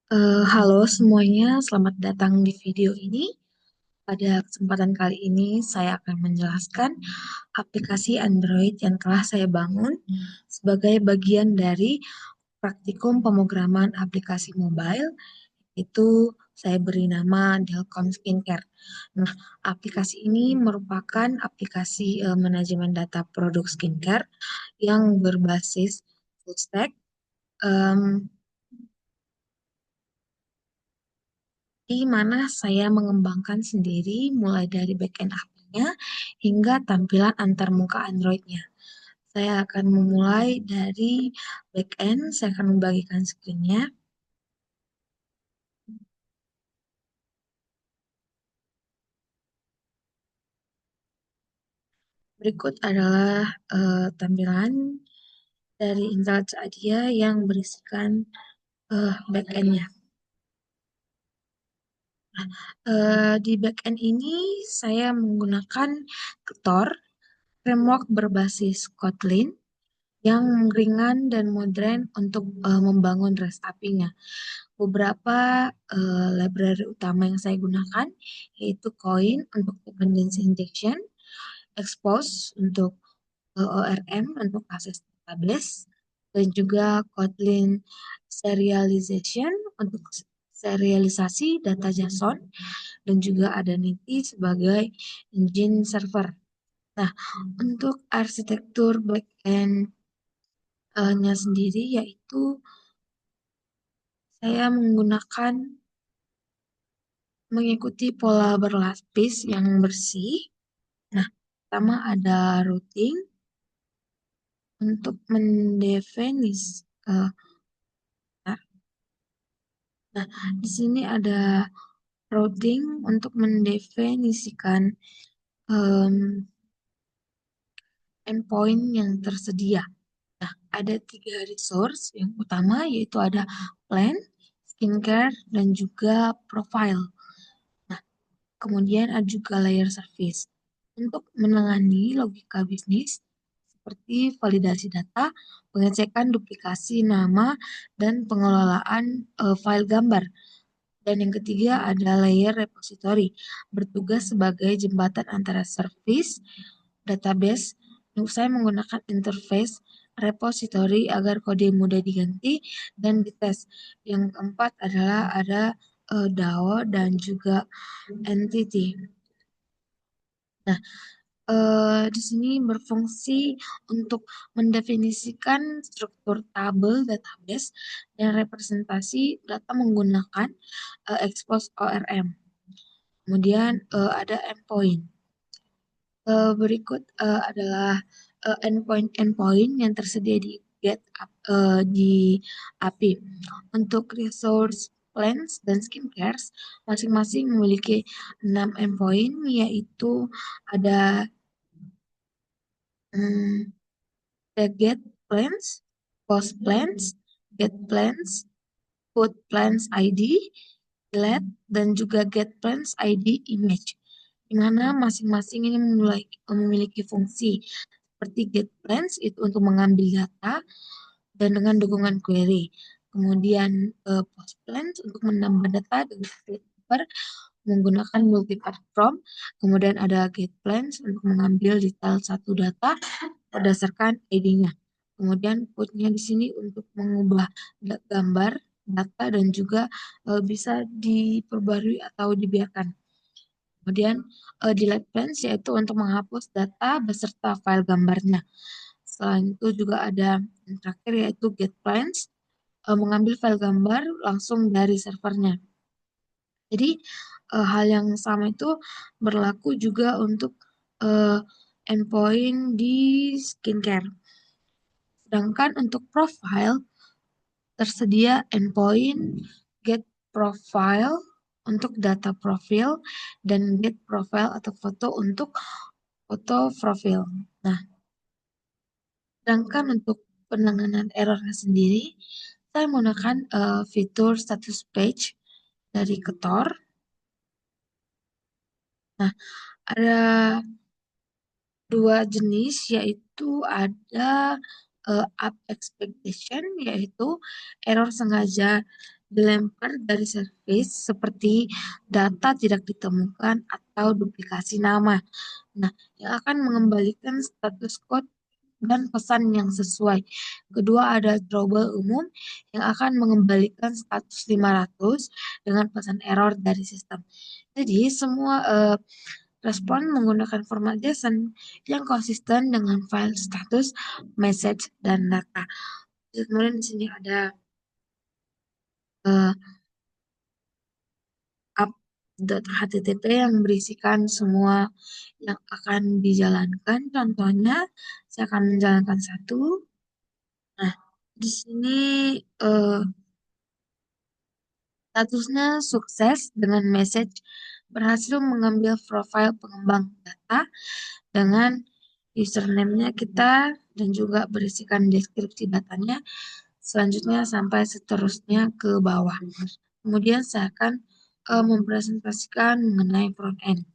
Halo semuanya, selamat datang di video ini. Pada kesempatan kali ini, saya akan menjelaskan aplikasi Android yang telah saya bangun sebagai bagian dari praktikum pemrograman aplikasi mobile. Itu saya beri nama Delcom Skincare. Nah, aplikasi ini merupakan aplikasi manajemen data produk skincare yang berbasis full stack. em, di mana saya mengembangkan sendiri mulai dari backend API-nya hingga tampilan antarmuka Android-nya. Saya akan memulai dari backend, saya akan membagikan screen-nya. Berikut adalah tampilan dari Intel Adia yang berisikan backend-nya. Di backend ini saya menggunakan Tor, framework berbasis Kotlin, yang ringan dan modern untuk membangun REST API-nya. Beberapa library utama yang saya gunakan yaitu Coin untuk dependency injection, Expose untuk ORM untuk akses database, dan juga Kotlin serialization untuk serialisasi data JSON, dan juga ada Niti sebagai engine server. Nah, untuk arsitektur backend-nya sendiri yaitu saya mengikuti pola berlapis yang bersih. Nah, pertama ada routing untuk mendefinis. Nah, nah, di sini ada routing untuk mendefinisikan em, endpoint yang tersedia. Nah, ada tiga resource. Yang utama yaitu ada plan, skincare, dan juga profile. Nah, kemudian ada juga layer service untuk menangani logika bisnis seperti validasi data, pengecekan duplikasi nama, dan pengelolaan file gambar. Dan yang ketiga ada layer repository, bertugas sebagai jembatan antara service, database. Saya menggunakan interface repository agar kode mudah diganti dan dites. Yang keempat adalah ada DAO dan juga entity. Nah, di sini berfungsi untuk mendefinisikan struktur tabel database dan representasi data menggunakan expose ORM. Kemudian ada endpoint. Berikut adalah endpoint-endpoint yang tersedia di di API. Untuk resource plans dan skincare masing-masing memiliki 6 endpoint, yaitu ada hmm, the get plans, post plans, get plans, put plans ID, delete, dan juga get plans ID image, di mana masing-masing ini memiliki fungsi seperti get plans itu untuk mengambil data dan dengan dukungan query. Kemudian post plans untuk menambah data dengan paper menggunakan multi-part from. Kemudian ada get plans untuk mengambil detail satu data berdasarkan ID-nya. Kemudian put-nya di sini untuk mengubah gambar, data, dan juga bisa diperbarui atau dibiarkan. Kemudian delete plans yaitu untuk menghapus data beserta file gambarnya. Selain itu juga ada yang terakhir yaitu get plans, mengambil file gambar langsung dari servernya. Jadi hal yang sama itu berlaku juga untuk eh, endpoint di skincare. Sedangkan untuk profile tersedia endpoint get profile untuk data profil dan get profile atau foto untuk foto profil. Nah, sedangkan untuk penanganan errornya sendiri, saya menggunakan fitur status page dari Ketor. Nah, ada dua jenis, yaitu ada up expectation, yaitu error sengaja dilempar dari service seperti data tidak ditemukan atau duplikasi nama. Nah, yang akan mengembalikan status code dan pesan yang sesuai. Kedua ada trouble umum yang akan mengembalikan status 500 dengan pesan error dari sistem. Jadi semua respon menggunakan format JSON yang konsisten dengan file status, message, dan data. Kemudian di sini ada uh, app.http yang berisikan semua yang akan dijalankan. Contohnya, saya akan menjalankan satu. Nah, di sini eh, statusnya sukses dengan message berhasil mengambil profil pengembang data dengan username-nya kita dan juga berisikan deskripsi datanya. Selanjutnya sampai seterusnya ke bawah. Kemudian saya akan mempresentasikan mengenai front end.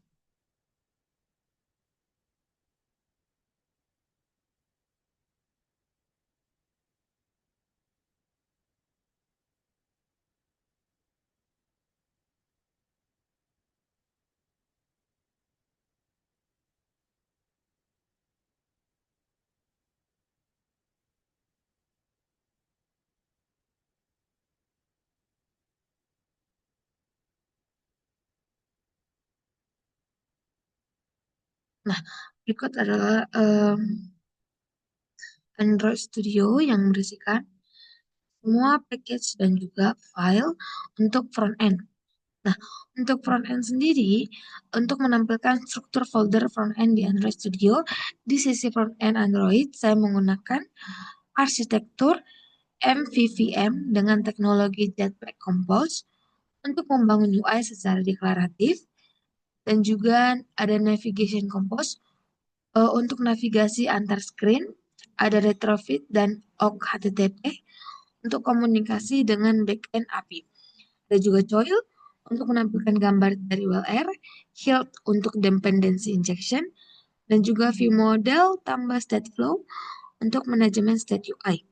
Nah, berikut adalah Android Studio yang berisikan semua package dan juga file untuk front end. Nah, untuk front end sendiri, untuk menampilkan struktur folder front end di Android Studio, di sisi front end Android, saya menggunakan arsitektur MVVM dengan teknologi Jetpack Compose untuk membangun UI secara deklaratif, dan juga ada Navigation Compose untuk navigasi antar screen, ada Retrofit dan OGG HTTP untuk komunikasi dengan backend API. Ada juga Coil untuk menampilkan gambar dari WLR, Hilt untuk dependency injection, dan juga view model tambah state flow untuk manajemen state UI.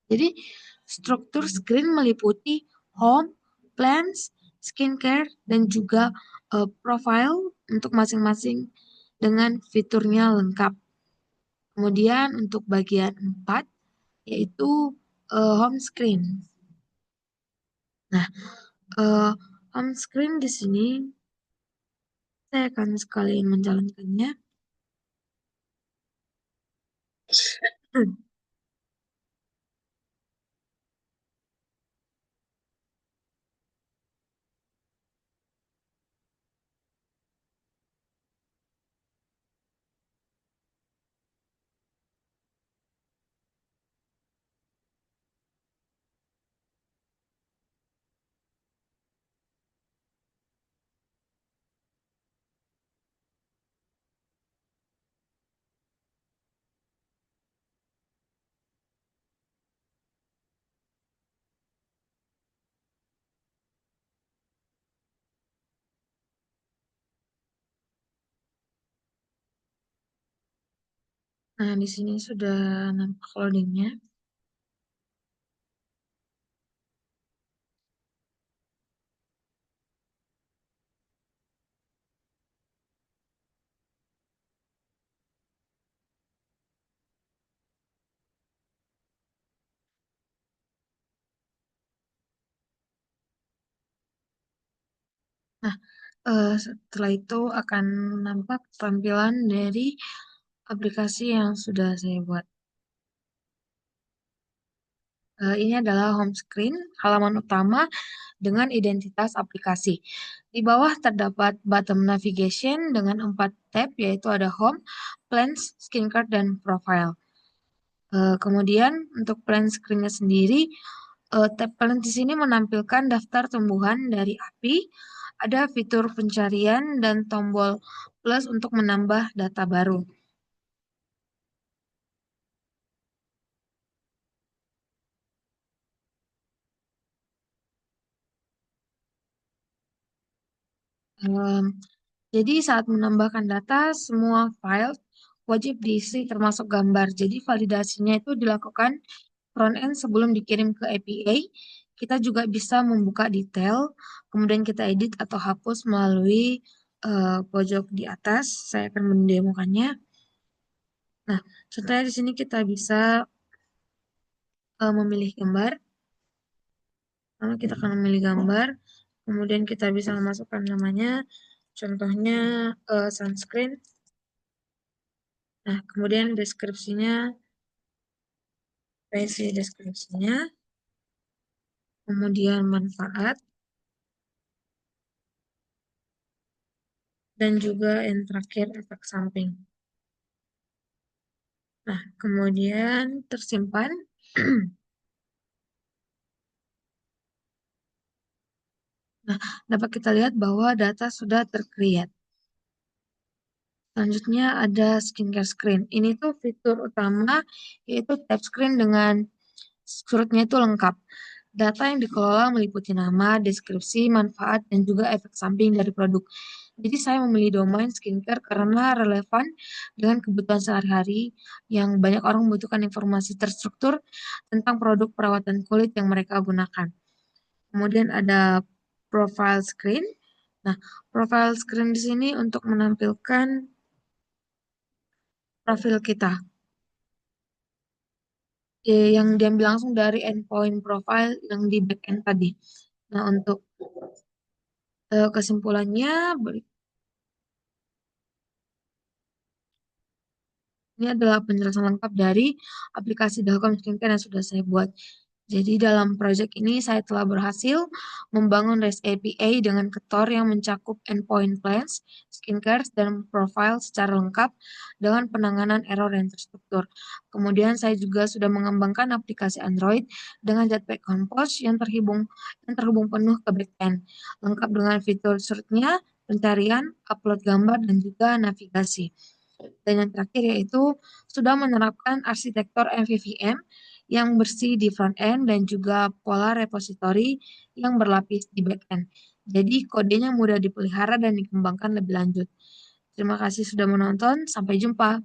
Jadi struktur screen meliputi home, plans, skincare, dan juga profile untuk masing-masing dengan fiturnya lengkap. Kemudian untuk bagian 4 yaitu home screen. Nah, eh, home screen di sini saya akan sekalian menjalankannya. Nah, di sini sudah nampak loadingnya. Nah, setelah itu akan nampak tampilan dari aplikasi yang sudah saya buat. Ini adalah home screen, halaman utama dengan identitas aplikasi. Di bawah terdapat button navigation dengan 4 tab, yaitu ada home, plans, skin card, dan profile. Kemudian untuk plan screen-nya sendiri, tab plan di sini menampilkan daftar tumbuhan dari API, ada fitur pencarian dan tombol plus untuk menambah data baru. Em, jadi saat menambahkan data, semua file wajib diisi termasuk gambar. Jadi validasinya itu dilakukan front end sebelum dikirim ke API. kita juga bisa membuka detail, kemudian kita edit atau hapus melalui pojok di atas. Saya akan mendemokannya. Nah, contohnya di sini kita bisa memilih gambar. Lalu kita akan memilih gambar, kemudian kita bisa memasukkan namanya, contohnya sunscreen. Nah, kemudian deskripsinya, isi deskripsinya, kemudian manfaat, dan juga yang terakhir efek samping. Nah, kemudian tersimpan. Nah, dapat kita lihat bahwa data sudah tercreate. Selanjutnya ada skincare screen. Ini tuh fitur utama, yaitu tab screen dengan surutnya itu lengkap. Data yang dikelola meliputi nama, deskripsi, manfaat, dan juga efek samping dari produk. Jadi saya memilih domain skincare karena relevan dengan kebutuhan sehari-hari yang banyak orang membutuhkan informasi terstruktur tentang produk perawatan kulit yang mereka gunakan. Kemudian ada profile screen. Nah, profile screen di sini untuk menampilkan profil kita. Yang diambil langsung dari endpoint profile yang di backend tadi. Nah, untuk kesimpulannya, ini adalah penjelasan lengkap dari aplikasi Dalcom Skincare yang sudah saya buat. Jadi dalam proyek ini saya telah berhasil membangun REST API dengan Ketor yang mencakup endpoint plans, skincare, dan profile secara lengkap dengan penanganan error yang terstruktur. Kemudian saya juga sudah mengembangkan aplikasi Android dengan Jetpack Compose yang terhubung penuh ke backend, lengkap dengan fitur search-nya, pencarian, upload gambar, dan juga navigasi. Dan yang terakhir yaitu sudah menerapkan arsitektur MVVM yang bersih di front end dan juga pola repository yang berlapis di back end. Jadi kodenya mudah dipelihara dan dikembangkan lebih lanjut. Terima kasih sudah menonton, sampai jumpa.